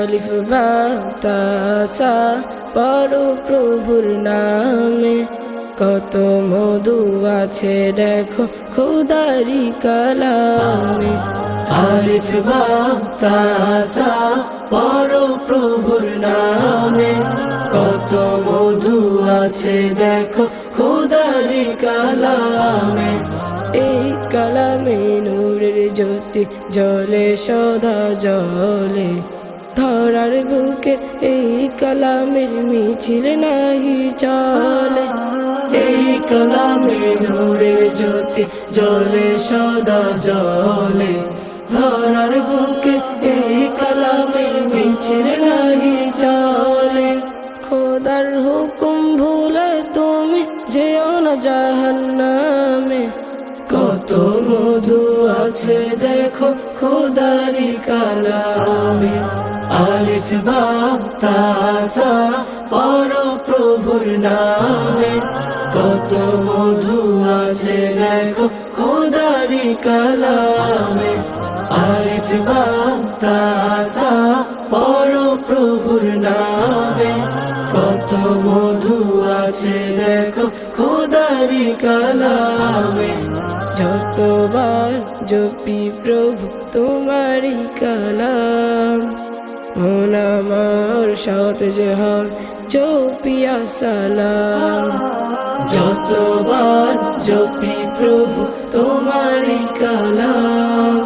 আলিফ বা তা সা পড়ো প্রভুর নামে, কত মধু আছে দেখো খোদারি কালামে। আলিফ বা তা সা পড়ো প্রভুর নামে, কত মধু আছে দেখো খোদারি কালামে। এই কালামে নূরের জ্যোতি জ্বলে সদা জ্বলে, ধরার বুকে এই কালামের মিছিল নাহি চলে। এই কালামে নূরের জ্যোতি জ্বলে সদা জ্বলে, ধরার বুকে এই কালামের মিছিল নাহি চলে। খোদার হুকুম ভুলে তুমি যেও না জাহান্নামে, কত মধু আছে দেখো খোদারি কালামে। আলিফ বা তা সা পড়ো প্রভুর নামে, কত মধু আছে দেখো খোদারি কালামে। আলিফ বা তা সা পড়ো প্রভুর নামে, কত মধু আছে দেখো খোদারি কালামে। যতবার জপি প্রভু তোমারি কালাম, মন আমার সতেজ হয় জপিয়া সালাম। যতবার জপি প্রভু তোমারি কালাম,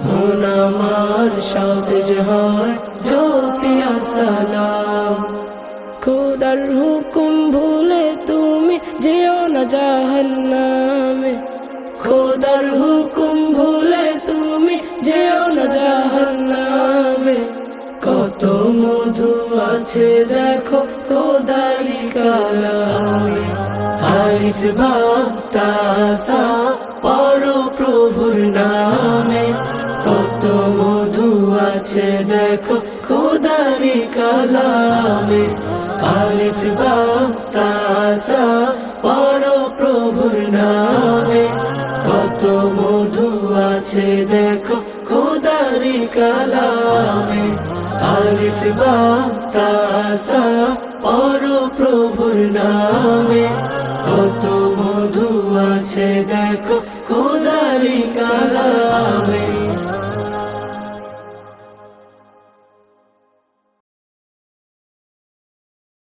মন আমার সতেজ হয় জপিয়া সালাম। খোদার হুকুম ভুলে তুমি যেও না জাহান্নামে, খোদার হুকুম ভুলে তুমি যেও না জাহান্নামে, কত মধু আছে দেখো খোদারি কালামে। আলিফ বা তা সা পড়ো প্রভুর নামে, কত মধু আছে দেখো খোদারি কালামে। আলিফ বা তা সা পড়ো প্রভুর নামে, কত মধু আছে দেখো খোদারি কালামে। আলিফ বা তা সা পড়ো প্রভুর নামে, কত মধু আছে দেখো খোদারি কালামে।